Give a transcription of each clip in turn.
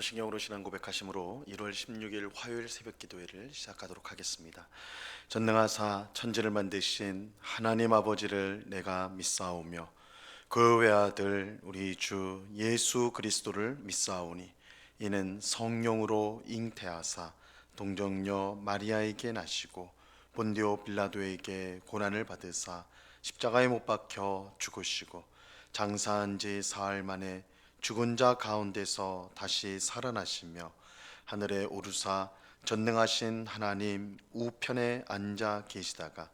사도신경으로 신앙 고백하심으로 1월 16일 화요일 새벽 기도회를 시작하도록 하겠습니다. 전능하사 천지를 만드신 하나님 아버지를 내가 믿사오며 그 외아들 우리 주 예수 그리스도를 믿사오니 이는 성령으로 잉태하사 동정녀 마리아에게 나시고 본디오 빌라도에게 고난을 받으사 십자가에 못 박혀 죽으시고 장사한 지 사흘 만에 죽은 자 가운데서 다시 살아나시며 하늘에 오르사 전능하신 하나님 우편에 앉아 계시다가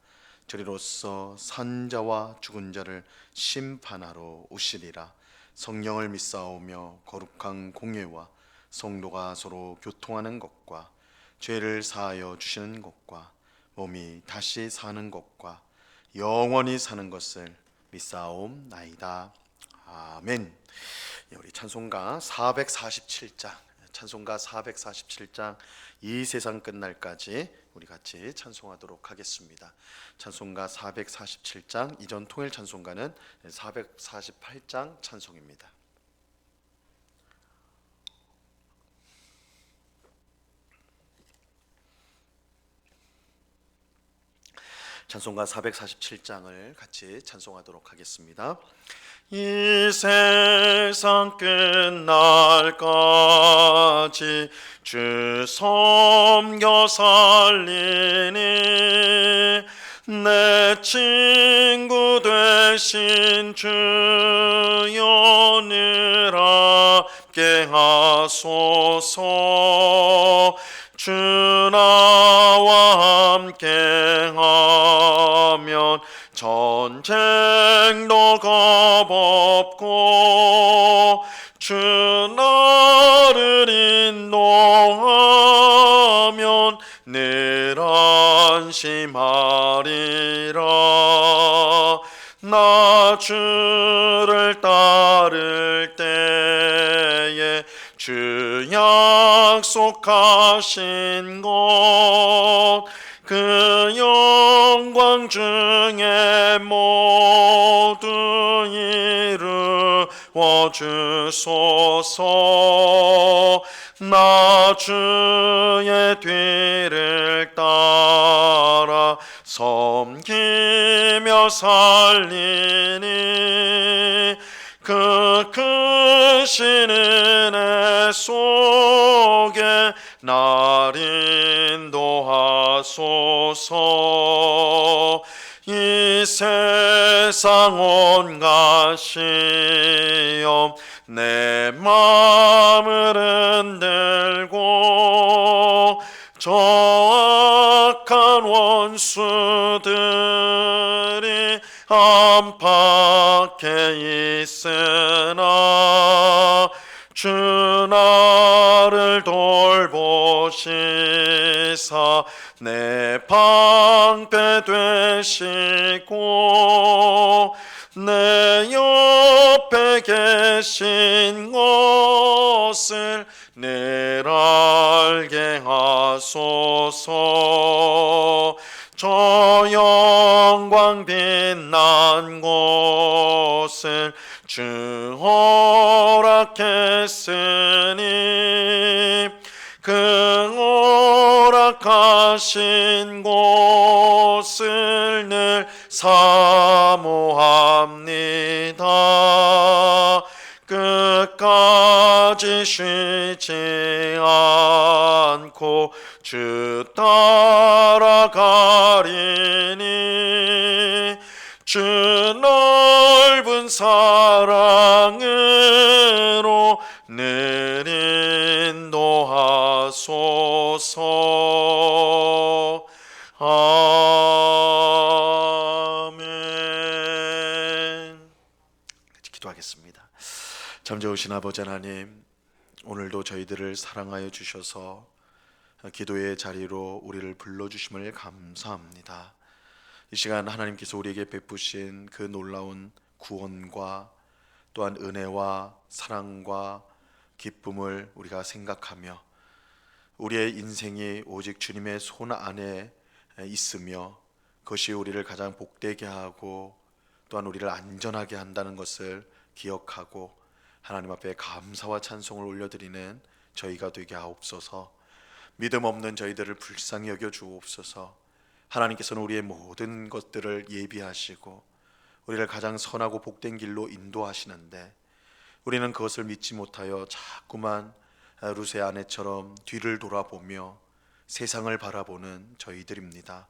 저리로서 산 자와 죽은 자를 심판하러 오시리라. 성령을 믿사오며 거룩한 공예와 성도가 서로 교통하는 것과 죄를 사하여 주시는 것과 몸이 다시 사는 것과 영원히 사는 것을 믿사옵나이다. 아멘. 우리 찬송가 447장, 찬송가 447장 이 세상 끝날까지 우리 같이 찬송하도록 하겠습니다. 찬송가 447장, 이전 통일 찬송가는 448장 찬송입니다. 찬송가 447장을 같이 찬송하도록 하겠습니다. 이 세상 끝날까지 주 섬겨 살리니 내 친구 되신 주여 늘 함께 하소서. 주 나와 함께 하면 전쟁도 겁없고 주 나를 인도하면 늘 안심하리라. 나 주를 따를 때에 주 약속하신 것 그 영광 중에 모두 이루어 주소서. 나 주의 뒤를 따라 섬기며 살리니 그 크신 은혜 속에 날 인도하소서. 이 세상 온갖 시험 내 마음을 흔들고 저 악한 원수들이 안팎에 있으나 주 나를 돌보시사 내 방패 되시고 내 옆에 계신 것을 늘 알게 하소서. 저 영광 빛난 곳을 주 허락했으니 그 허락하신 곳을 늘 사모합니다. 끝까지 쉬지 않고 주 따라가리니 주 넓은 사랑으로 늘 인도하소서. 아멘. 같이 기도하겠습니다. 잠재우신 아버지 하나님, 오늘도 저희들을 사랑하여 주셔서 기도의 자리로 우리를 불러주심을 감사합니다. 이 시간 하나님께서 우리에게 베푸신 그 놀라운 구원과 또한 은혜와 사랑과 기쁨을 우리가 생각하며 우리의 인생이 오직 주님의 손 안에 있으며 그것이 우리를 가장 복되게 하고 또한 우리를 안전하게 한다는 것을 기억하고 하나님 앞에 감사와 찬송을 올려드리는 저희가 되게 하옵소서. 믿음 없는 저희들을 불쌍히 여겨 주옵소서. 하나님께서는 우리의 모든 것들을 예비하시고 우리를 가장 선하고 복된 길로 인도하시는데 우리는 그것을 믿지 못하여 자꾸만 루세 아내처럼 뒤를 돌아보며 세상을 바라보는 저희들입니다.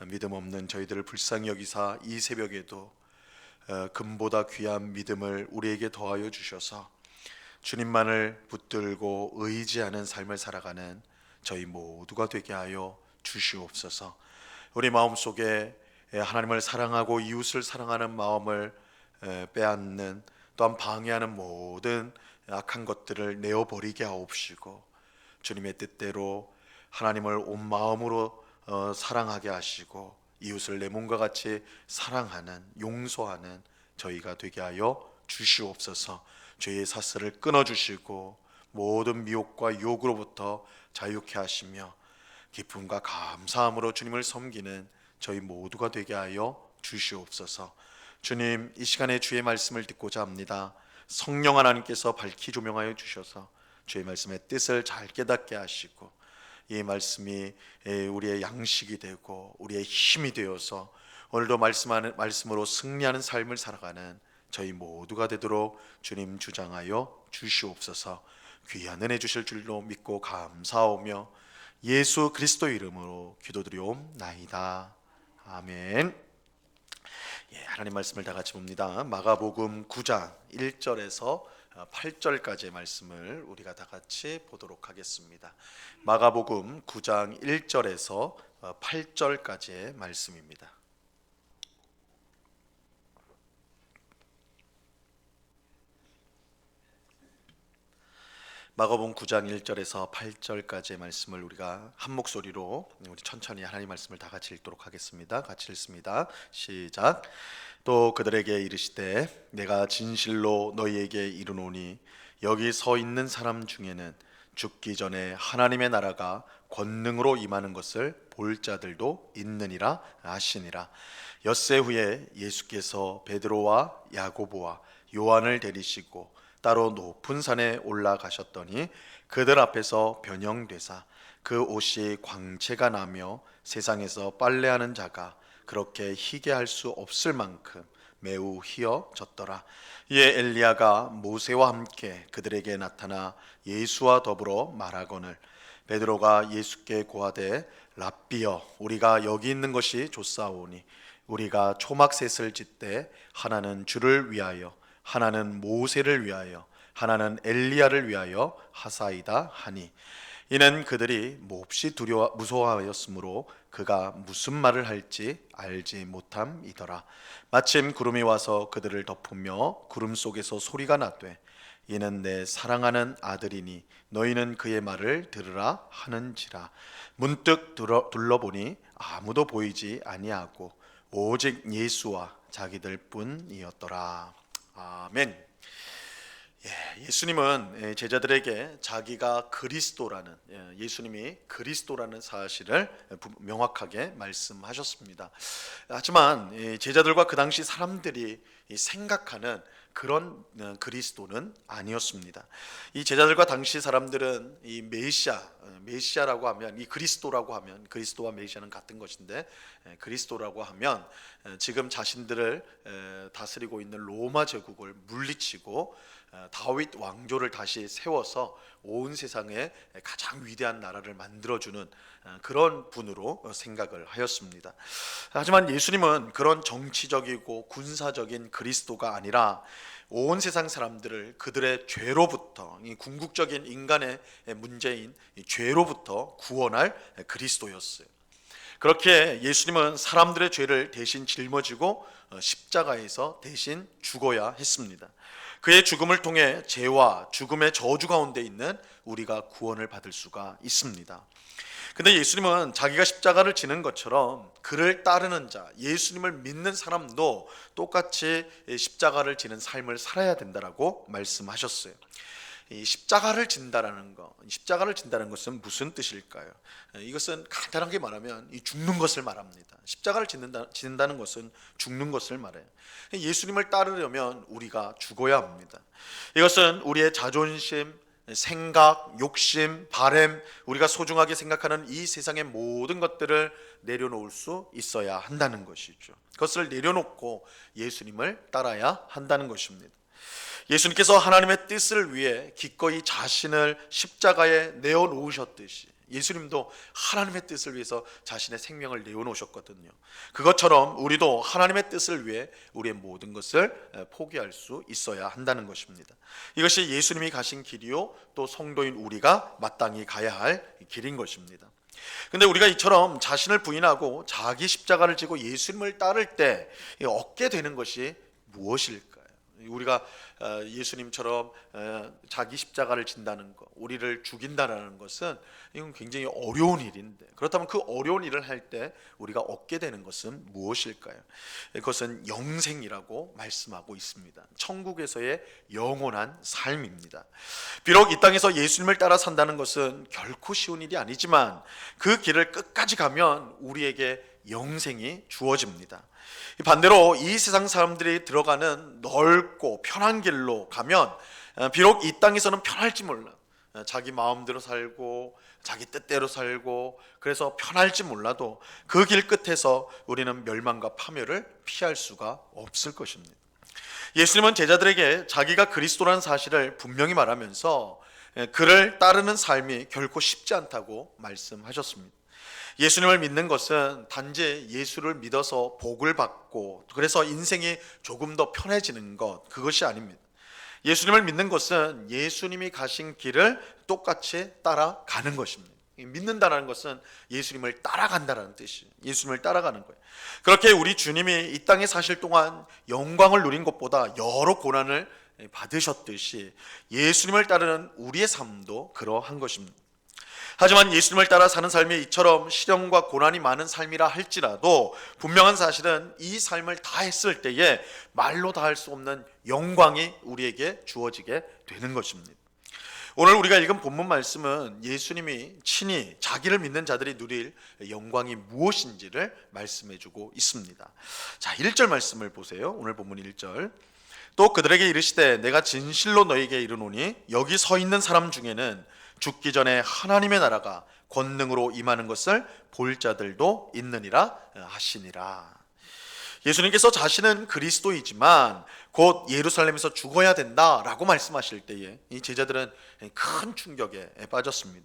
믿음 없는 저희들을 불쌍히 여기사 이 새벽에도 금보다 귀한 믿음을 우리에게 더하여 주셔서 주님만을 붙들고 의지하는 삶을 살아가는 저희 모두가 되게 하여 주시옵소서. 우리 마음속에 하나님을 사랑하고 이웃을 사랑하는 마음을 빼앗는 또한 방해하는 모든 악한 것들을 내어버리게 하옵시고 주님의 뜻대로 하나님을 온 마음으로 사랑하게 하시고 이웃을 내 몸과 같이 사랑하는 용서하는 저희가 되게 하여 주시옵소서. 죄의 사슬을 끊어주시고 모든 미혹과 유혹으로부터 자유케 하시며 기쁨과 감사함으로 주님을 섬기는 저희 모두가 되게 하여 주시옵소서. 주님, 이 시간에 주의 말씀을 듣고자 합니다. 성령 하나님께서 밝히 조명하여 주셔서 주의 말씀의 뜻을 잘 깨닫게 하시고 이 말씀이 우리의 양식이 되고 우리의 힘이 되어서 오늘도 말씀으로 승리하는 삶을 살아가는 저희 모두가 되도록 주님 주장하여 주시옵소서. 귀한 은혜 주실 줄로 믿고 감사하오며 예수 그리스도 이름으로 기도드리옵나이다. 아멘. 하나님 말씀을 다 같이 봅니다. 마가복음 9장 1절에서 8절까지의 말씀을 우리가 다 같이 보도록 하겠습니다. 마가복음 9장 1절에서 8절까지의 말씀입니다. 마가복음 9장 1절에서 8절까지의 말씀을 우리가 한 목소리로 우리 천천히 하나님 말씀을 다 같이 읽도록 하겠습니다. 같이 읽습니다. 시작. 또 그들에게 이르시되 내가 진실로 너희에게 이르노니 여기 서 있는 사람 중에는 죽기 전에 하나님의 나라가 권능으로 임하는 것을 볼 자들도 있느니라 하시니라. 엿새 후에 예수께서 베드로와 야고보와 요한을 데리시고 따로 높은 산에 올라가셨더니 그들 앞에서 변형되사 그 옷이 광채가 나며 세상에서 빨래하는 자가 그렇게 희게 할 수 없을 만큼 매우 희어졌더라. 이에 엘리야가 모세와 함께 그들에게 나타나 예수와 더불어 말하거늘 베드로가 예수께 고하되 랍비여 우리가 여기 있는 것이 좋사오니 우리가 초막셋을 짓되 하나는 주를 위하여 하나는 모세를 위하여 하나는 엘리야를 위하여 하사이다 하니 이는 그들이 몹시 무서워하였으므로 그가 무슨 말을 할지 알지 못함이더라. 마침 구름이 와서 그들을 덮으며 구름 속에서 소리가 나되 이는 내 사랑하는 아들이니 너희는 그의 말을 들으라 하는지라. 문득 둘러보니 아무도 보이지 아니하고 오직 예수와 자기들 뿐이었더라. 아멘. 예수님은 제자들에게 자기가 그리스도라는 예수님이 그리스도라는 사실을 명확하게 말씀하셨습니다. 하지만 제자들과 그 당시 사람들이 생각하는 그런 그리스도는 아니었습니다. 이 제자들과 당시 사람들은 이 메시아라고 하면 이 그리스도라고 하면 그리스도와 메시아는 같은 것인데 그리스도라고 하면 지금 자신들을 다스리고 있는 로마 제국을 물리치고 다윗 왕조를 다시 세워서 온 세상에 가장 위대한 나라를 만들어주는 그런 분으로 생각을 하였습니다. 하지만 예수님은 그런 정치적이고 군사적인 그리스도가 아니라 온 세상 사람들을 그들의 죄로부터 이 궁극적인 인간의 문제인 죄로부터 구원할 그리스도였어요. 그렇게 예수님은 사람들의 죄를 대신 짊어지고 십자가에서 대신 죽어야 했습니다. 그의 죽음을 통해 죄와 죽음의 저주 가운데 있는 우리가 구원을 받을 수가 있습니다. 근데 예수님은 자기가 십자가를 지는 것처럼 그를 따르는 자, 예수님을 믿는 사람도 똑같이 십자가를 지는 삶을 살아야 된다라고 말씀하셨어요. 이 십자가를 진다라는 것은 무슨 뜻일까요? 이것은 간단하게 말하면 이 죽는 것을 말합니다. 십자가를 지는다는 것은 죽는 것을 말해요. 예수님을 따르려면 우리가 죽어야 합니다. 이것은 우리의 자존심, 생각, 욕심, 바램, 우리가 소중하게 생각하는 이 세상의 모든 것들을 내려놓을 수 있어야 한다는 것이죠. 그것을 내려놓고 예수님을 따라야 한다는 것입니다. 예수님께서 하나님의 뜻을 위해 기꺼이 자신을 십자가에 내어놓으셨듯이 예수님도 하나님의 뜻을 위해서 자신의 생명을 내어놓으셨거든요. 그것처럼 우리도 하나님의 뜻을 위해 우리의 모든 것을 포기할 수 있어야 한다는 것입니다. 이것이 예수님이 가신 길이요, 또 성도인 우리가 마땅히 가야 할 길인 것입니다. 근데 우리가 이처럼 자신을 부인하고 자기 십자가를 지고 예수님을 따를 때 얻게 되는 것이 무엇일까요? 우리가 예수님처럼 자기 십자가를 진다는 것, 우리를 죽인다는 것은 이건 굉장히 어려운 일인데, 그렇다면 그 어려운 일을 할 때 우리가 얻게 되는 것은 무엇일까요? 그것은 영생이라고 말씀하고 있습니다. 천국에서의 영원한 삶입니다. 비록 이 땅에서 예수님을 따라 산다는 것은 결코 쉬운 일이 아니지만 그 길을 끝까지 가면 우리에게 영생이 주어집니다. 반대로 이 세상 사람들이 들어가는 넓고 편한 길로 가면 비록 이 땅에서는 편할지 몰라, 자기 마음대로 살고 자기 뜻대로 살고 그래서 편할지 몰라도 그 길 끝에서 우리는 멸망과 파멸을 피할 수가 없을 것입니다. 예수님은 제자들에게 자기가 그리스도라는 사실을 분명히 말하면서 그를 따르는 삶이 결코 쉽지 않다고 말씀하셨습니다. 예수님을 믿는 것은 단지 예수를 믿어서 복을 받고 그래서 인생이 조금 더 편해지는 것, 그것이 아닙니다. 예수님을 믿는 것은 예수님이 가신 길을 똑같이 따라가는 것입니다. 믿는다는 것은 예수님을 따라간다는 뜻이에요. 예수님을 따라가는 거예요. 그렇게 우리 주님이 이 땅에 사실 동안 영광을 누린 것보다 여러 고난을 받으셨듯이 예수님을 따르는 우리의 삶도 그러한 것입니다. 하지만 예수님을 따라 사는 삶이 이처럼 시련과 고난이 많은 삶이라 할지라도 분명한 사실은 이 삶을 다 했을 때에 말로 다 할 수 없는 영광이 우리에게 주어지게 되는 것입니다. 오늘 우리가 읽은 본문 말씀은 예수님이 친히 자기를 믿는 자들이 누릴 영광이 무엇인지를 말씀해주고 있습니다. 자, 1절 말씀을 보세요. 오늘 본문 1절. 또 그들에게 이르시되 내가 진실로 너희에게 이르노니 여기 서 있는 사람 중에는 죽기 전에 하나님의 나라가 권능으로 임하는 것을 볼 자들도 있느니라 하시니라. 예수님께서 자신은 그리스도이지만 곧 예루살렘에서 죽어야 된다라고 말씀하실 때에 이 제자들은 큰 충격에 빠졌습니다.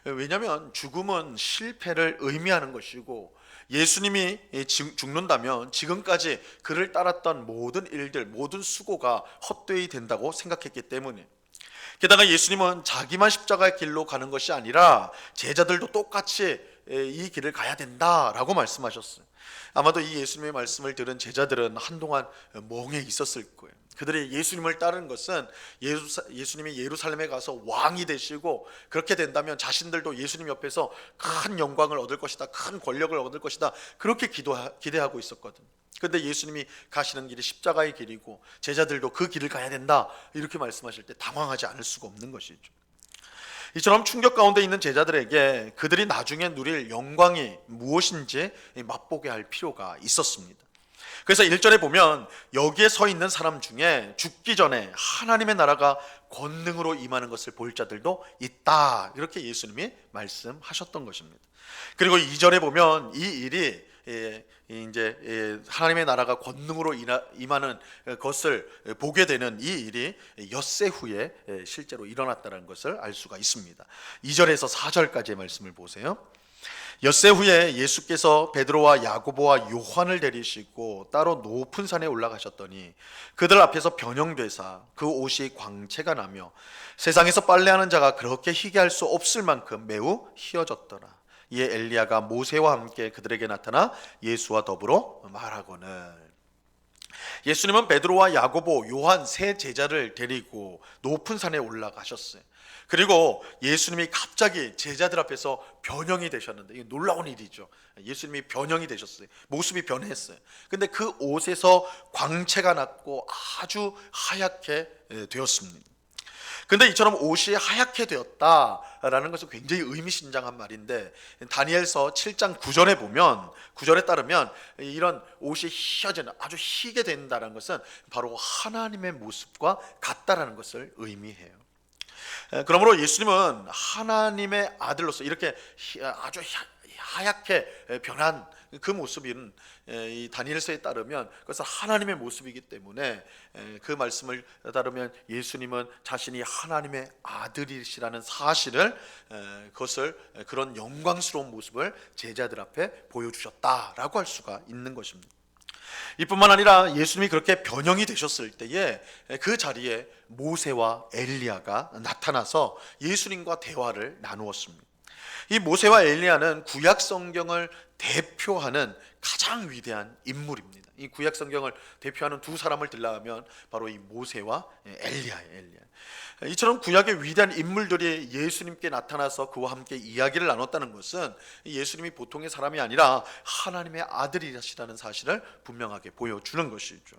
왜냐하면 죽음은 실패를 의미하는 것이고 예수님이 죽는다면 지금까지 그를 따랐던 모든 일들, 모든 수고가 헛되이 된다고 생각했기 때문에, 게다가 예수님은 자기만 십자가의 길로 가는 것이 아니라 제자들도 똑같이 이 길을 가야 된다라고 말씀하셨어요. 아마도 이 예수님의 말씀을 들은 제자들은 한동안 멍해 있었을 거예요. 그들이 예수님을 따르는 것은 예수님이 예루살렘에 가서 왕이 되시고 그렇게 된다면 자신들도 예수님 옆에서 큰 영광을 얻을 것이다, 큰 권력을 얻을 것이다, 그렇게 기대하고 있었거든. 그런데 예수님이 가시는 길이 십자가의 길이고 제자들도 그 길을 가야 된다 이렇게 말씀하실 때 당황하지 않을 수가 없는 것이죠. 이처럼 충격 가운데 있는 제자들에게 그들이 나중에 누릴 영광이 무엇인지 맛보게 할 필요가 있었습니다. 그래서 1절에 보면 여기에 서 있는 사람 중에 죽기 전에 하나님의 나라가 권능으로 임하는 것을 볼 자들도 있다, 이렇게 예수님이 말씀하셨던 것입니다. 그리고 2절에 보면 이 일이 이제 하나님의 나라가 권능으로 임하는 것을 보게 되는 이 일이 엿새 후에 실제로 일어났다는 것을 알 수가 있습니다. 2절에서 4절까지의 말씀을 보세요. 엿새 후에 예수께서 베드로와 야고보와 요한을 데리시고 따로 높은 산에 올라가셨더니 그들 앞에서 변형되사 그 옷이 광채가 나며 세상에서 빨래하는 자가 그렇게 희게 할 수 없을 만큼 매우 희어졌더라. 이에 엘리야가 모세와 함께 그들에게 나타나 예수와 더불어 말하거늘. 예수님은 베드로와 야고보, 요한 세 제자를 데리고 높은 산에 올라가셨어요. 그리고 예수님이 갑자기 제자들 앞에서 변형이 되셨는데, 이게 놀라운 일이죠. 예수님이 변형이 되셨어요. 모습이 변했어요. 근데 그 옷에서 광채가 났고 아주 하얗게 되었습니다. 근데 이처럼 옷이 하얗게 되었다라는 것은 굉장히 의미심장한 말인데, 다니엘서 7장 9절에 보면, 9절에 따르면 이런 옷이 희어지는, 아주 희게 된다는 것은 바로 하나님의 모습과 같다라는 것을 의미해요. 그러므로 예수님은 하나님의 아들로서 이렇게 아주 하얗게 변한 그 모습은 이 다니엘서에 따르면 그것은 하나님의 모습이기 때문에 그 말씀을 따르면 예수님은 자신이 하나님의 아들이시라는 사실을 그것을 그런 영광스러운 모습을 제자들 앞에 보여주셨다라고 할 수가 있는 것입니다. 이뿐만 아니라 예수님이 그렇게 변형이 되셨을 때에 그 자리에 모세와 엘리야가 나타나서 예수님과 대화를 나누었습니다. 이 모세와 엘리야는 구약 성경을 대표하는 가장 위대한 인물입니다. 이 구약 성경을 대표하는 두 사람을 들라면 바로 이 모세와 엘리야. 이처럼 구약의 위대한 인물들이 예수님께 나타나서 그와 함께 이야기를 나눴다는 것은 예수님이 보통의 사람이 아니라 하나님의 아들이시라는 사실을 분명하게 보여주는 것이죠.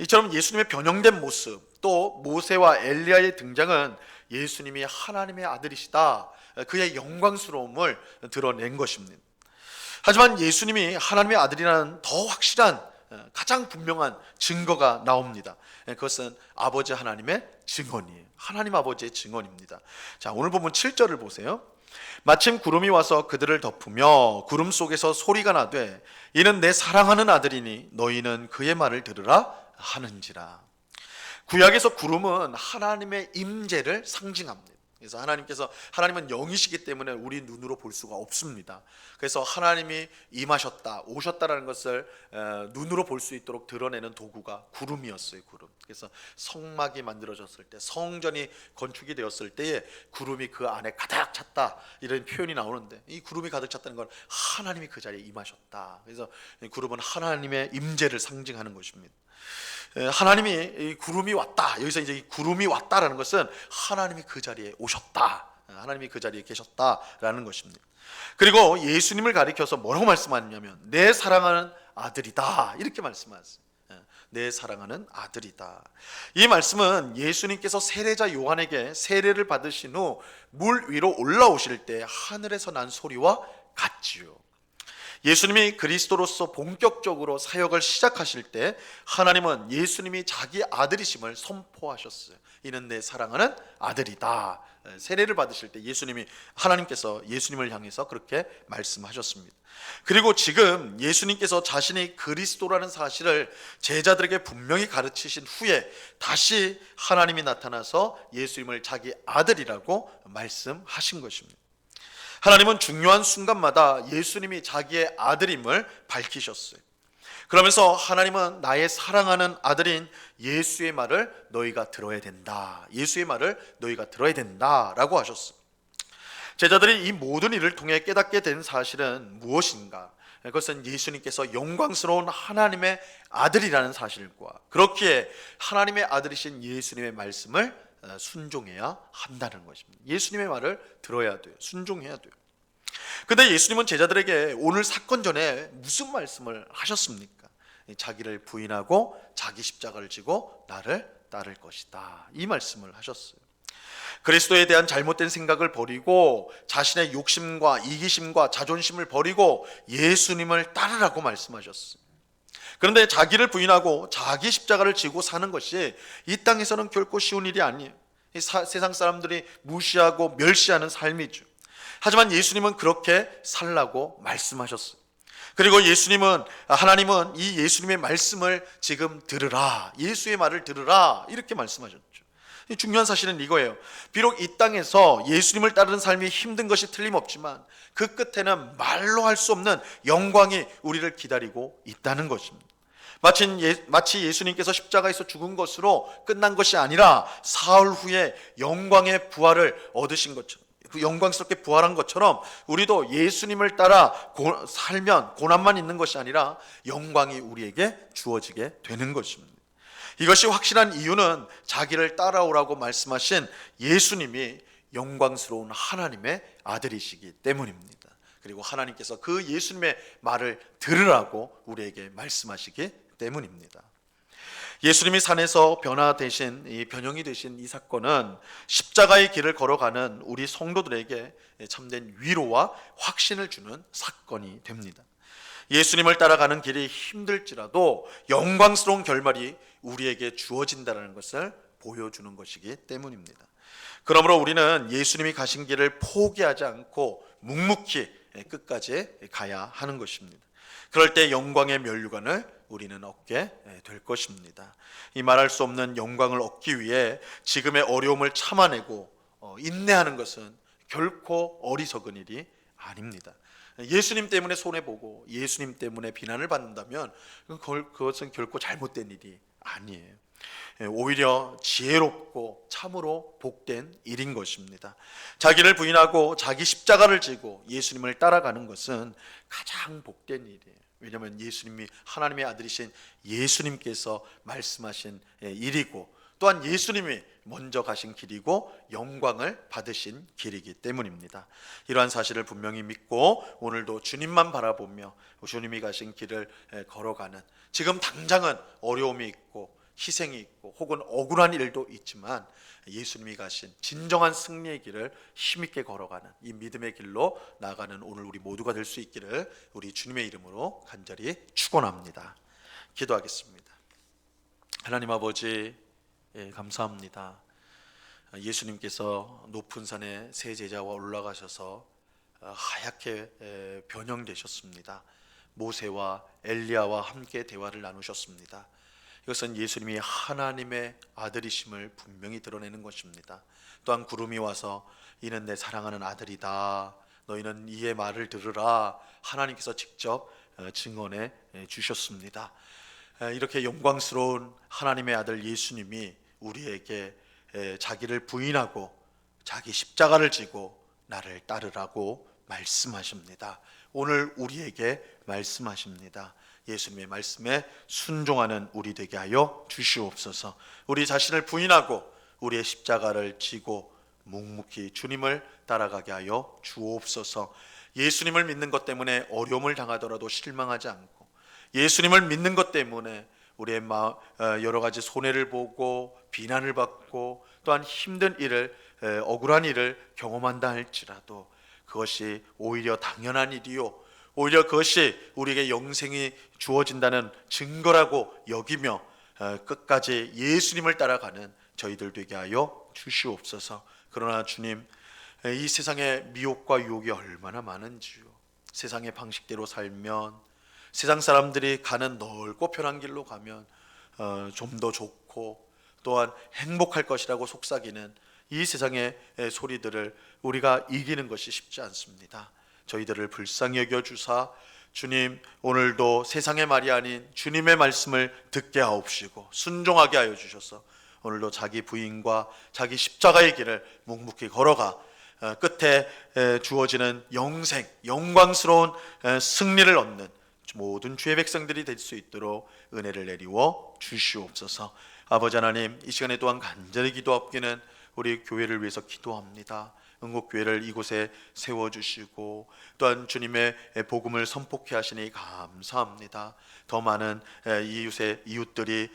이처럼 예수님의 변형된 모습, 또 모세와 엘리야의 등장은 예수님이 하나님의 아들이시다, 그의 영광스러움을 드러낸 것입니다. 하지만 예수님이 하나님의 아들이라는 더 확실한 가장 분명한 증거가 나옵니다. 그것은 아버지 하나님의 증언이에요. 하나님 아버지의 증언입니다. 자, 오늘 본문 7절을 보세요. 마침 구름이 와서 그들을 덮으며 구름 속에서 소리가 나되 이는 내 사랑하는 아들이니 너희는 그의 말을 들으라 하는지라. 구약에서 구름은 하나님의 임재를 상징합니다. 그래서 하나님은 영이시기 때문에 우리 눈으로 볼 수가 없습니다. 그래서 하나님이 임하셨다, 오셨다라는 것을 눈으로 볼 수 있도록 드러내는 도구가 구름이었어요. 구름. 그래서 성막이 만들어졌을 때, 성전이 건축이 되었을 때에 구름이 그 안에 가득 찼다, 이런 표현이 나오는데, 이 구름이 가득 찼다는 건 하나님이 그 자리에 임하셨다. 그래서 구름은 하나님의 임재를 상징하는 것입니다. 하나님이 구름이 왔다. 여기서 이제 구름이 왔다라는 것은 하나님이 그 자리에 오셨다, 하나님이 그 자리에 계셨다라는 것입니다. 그리고 예수님을 가리켜서 뭐라고 말씀하냐면 내 사랑하는 아들이다, 이렇게 말씀하세요. 내 사랑하는 아들이다. 이 말씀은 예수님께서 세례자 요한에게 세례를 받으신 후 물 위로 올라오실 때 하늘에서 난 소리와 같지요. 예수님이 그리스도로서 본격적으로 사역을 시작하실 때 하나님은 예수님이 자기 아들이심을 선포하셨어요. 이는 내 사랑하는 아들이다. 세례를 받으실 때 하나님께서 예수님을 향해서 그렇게 말씀하셨습니다. 그리고 지금 예수님께서 자신이 그리스도라는 사실을 제자들에게 분명히 가르치신 후에 다시 하나님이 나타나서 예수님을 자기 아들이라고 말씀하신 것입니다. 하나님은 중요한 순간마다 예수님이 자기의 아들임을 밝히셨어요. 그러면서 하나님은 나의 사랑하는 아들인 예수의 말을 너희가 들어야 된다, 예수의 말을 너희가 들어야 된다라고 하셨어요. 제자들이 이 모든 일을 통해 깨닫게 된 사실은 무엇인가? 그것은 예수님께서 영광스러운 하나님의 아들이라는 사실과 그렇기에 하나님의 아들이신 예수님의 말씀을 순종해야 한다는 것입니다. 예수님의 말을 들어야 돼요. 순종해야 돼요. 근데 예수님은 제자들에게 오늘 사건 전에 무슨 말씀을 하셨습니까? 자기를 부인하고 자기 십자가를 지고 나를 따를 것이다, 이 말씀을 하셨어요. 그리스도에 대한 잘못된 생각을 버리고 자신의 욕심과 이기심과 자존심을 버리고 예수님을 따르라고 말씀하셨어요. 그런데 자기를 부인하고 자기 십자가를 지고 사는 것이 이 땅에서는 결코 쉬운 일이 아니에요. 세상 사람들이 무시하고 멸시하는 삶이죠. 하지만 예수님은 그렇게 살라고 말씀하셨어요. 그리고 하나님은 이 예수님의 말씀을 지금 들으라, 예수의 말을 들으라, 이렇게 말씀하셨죠. 중요한 사실은 이거예요. 비록 이 땅에서 예수님을 따르는 삶이 힘든 것이 틀림없지만 그 끝에는 말로 할 수 없는 영광이 우리를 기다리고 있다는 것입니다. 마치 예수님께서 십자가에서 죽은 것으로 끝난 것이 아니라 사흘 후에 영광의 부활을 얻으신 것처럼, 영광스럽게 부활한 것처럼 우리도 예수님을 따라 살면 고난만 있는 것이 아니라 영광이 우리에게 주어지게 되는 것입니다. 이것이 확실한 이유는 자기를 따라오라고 말씀하신 예수님이 영광스러운 하나님의 아들이시기 때문입니다. 그리고 하나님께서 그 예수님의 말을 들으라고 우리에게 말씀하시기 때문입니다. 예수님이 산에서 변형이 되신 이 사건은 십자가의 길을 걸어가는 우리 성도들에게 참된 위로와 확신을 주는 사건이 됩니다. 예수님을 따라가는 길이 힘들지라도 영광스러운 결말이 우리에게 주어진다는 것을 보여주는 것이기 때문입니다. 그러므로 우리는 예수님이 가신 길을 포기하지 않고 묵묵히 끝까지 가야 하는 것입니다. 그럴 때 영광의 면류관을 우리는 얻게 될 것입니다. 이 말할 수 없는 영광을 얻기 위해 지금의 어려움을 참아내고 인내하는 것은 결코 어리석은 일이 아닙니다. 예수님 때문에 손해보고 예수님 때문에 비난을 받는다면 그것은 결코 잘못된 일이 아니에요. 오히려 지혜롭고 참으로 복된 일인 것입니다. 자기를 부인하고 자기 십자가를 지고 예수님을 따라가는 것은 가장 복된 일이에요. 왜냐하면 예수님이 하나님의 아들이신 예수님께서 말씀하신 일이고, 또한 예수님이 먼저 가신 길이고 영광을 받으신 길이기 때문입니다. 이러한 사실을 분명히 믿고 오늘도 주님만 바라보며 주님이 가신 길을 걸어가는, 지금 당장은 어려움이 있고 희생이 있고 혹은 억울한 일도 있지만 예수님이 가신 진정한 승리의 길을 힘있게 걸어가는 이 믿음의 길로 나아가는 오늘 우리 모두가 될 수 있기를 우리 주님의 이름으로 간절히 축원합니다. 기도하겠습니다. 하나님 아버지, 감사합니다. 예수님께서 높은 산에 세 제자와 올라가셔서 하얗게 변형되셨습니다. 모세와 엘리야와 함께 대화를 나누셨습니다. 이것은 예수님이 하나님의 아들이심을 분명히 드러내는 것입니다. 또한 구름이 와서 이는 내 사랑하는 아들이다, 너희는 이의 말을 들으라, 하나님께서 직접 증언해 주셨습니다. 이렇게 영광스러운 하나님의 아들 예수님이 우리에게 자기를 부인하고 자기 십자가를 지고 나를 따르라고 말씀하십니다. 오늘 우리에게 말씀하십니다. 예수님의 말씀에 순종하는 우리 되게 하여 주시옵소서. 우리 자신을 부인하고 우리의 십자가를 지고 묵묵히 주님을 따라가게 하여 주옵소서. 예수님을 믿는 것 때문에 어려움을 당하더라도 실망하지 않고, 예수님을 믿는 것 때문에 우리의 여러 가지 손해를 보고 비난을 받고 또한 힘든 일을, 억울한 일을 경험한다 할지라도 그것이 오히려 당연한 일이요, 오히려 그것이 우리에게 영생이 주어진다는 증거라고 여기며 끝까지 예수님을 따라가는 저희들 되게 하여 주시옵소서. 그러나 주님, 이 세상의 미혹과 유혹이 얼마나 많은지요. 세상의 방식대로 살면, 세상 사람들이 가는 넓고 편한 길로 가면 좀 더 좋고 또한 행복할 것이라고 속삭이는 이 세상의 소리들을 우리가 이기는 것이 쉽지 않습니다. 저희들을 불쌍히 여겨주사 주님, 오늘도 세상의 말이 아닌 주님의 말씀을 듣게 하옵시고 순종하게 하여 주셔서 오늘도 자기 부인과 자기 십자가의 길을 묵묵히 걸어가 끝에 주어지는 영광스러운 승리를 얻는 모든 주의 백성들이 될 수 있도록 은혜를 내리워 주시옵소서. 아버지 하나님, 이 시간에 또한 간절히 기도하옵기는 우리 교회를 위해서 기도합니다. 응곡교회를 이곳에 세워주시고 또한 주님의 복음을 선포케 하시니 감사합니다. 더 많은 이웃들이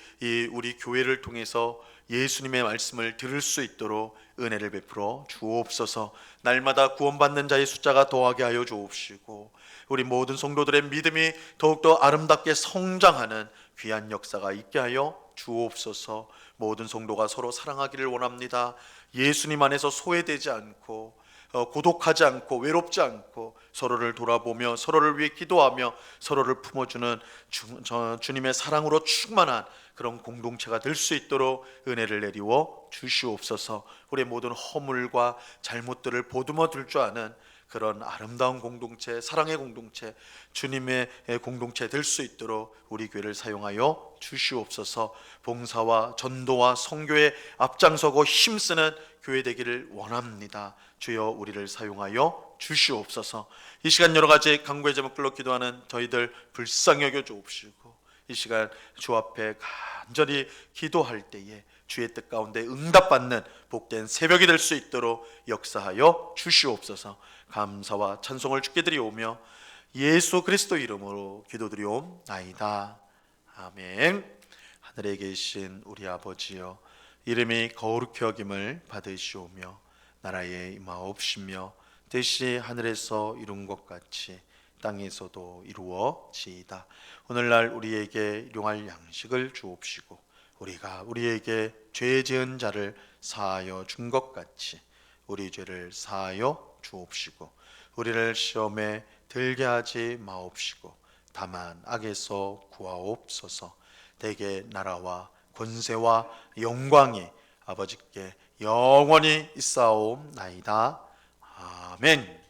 우리 교회를 통해서 예수님의 말씀을 들을 수 있도록 은혜를 베풀어 주옵소서. 날마다 구원받는 자의 숫자가 더하게 하여 주옵시고 우리 모든 성도들의 믿음이 더욱더 아름답게 성장하는 귀한 역사가 있게 하여 주옵소서. 모든 성도가 서로 사랑하기를 원합니다. 예수님 안에서 소외되지 않고 고독하지 않고 외롭지 않고 서로를 돌아보며 서로를 위해 기도하며 서로를 품어주는 주님의 사랑으로 충만한 그런 공동체가 될 수 있도록 은혜를 내리워 주시옵소서. 우리의 모든 허물과 잘못들을 보듬어 둘 줄 아는 그런 아름다운 공동체, 사랑의 공동체, 주님의 공동체 될 수 있도록 우리 교회를 사용하여 주시옵소서. 봉사와 전도와 선교에 앞장서고 힘쓰는 교회 되기를 원합니다. 주여 우리를 사용하여 주시옵소서. 이 시간 여러 가지 간구의 제목들로 기도하는 저희들 불쌍히 여겨 주옵시고 이 시간 주 앞에 간절히 기도할 때에 주의 뜻 가운데 응답받는 복된 새벽이 될 수 있도록 역사하여 주시옵소서. 감사와 찬송을 주께 드리오며 예수 그리스도 이름으로 기도드리옵나이다. 아멘. 하늘에 계신 우리 아버지여, 이름이 거룩히 여김을 받으시오며 나라에 임하옵시며 뜻이 하늘에서 이룬 것 같이 땅에서도 이루어지이다. 오늘날 우리에게 일용할 양식을 주옵시고 우리가 우리에게 죄 지은 자를 사하여 준 것 같이 우리 죄를 사하여 주옵시고 우리를 시험에 들게 하지 마옵시고 다만 악에서 구하옵소서. 대개 나라와 권세와 영광이 아버지께 영원히 있사옵나이다. 아멘.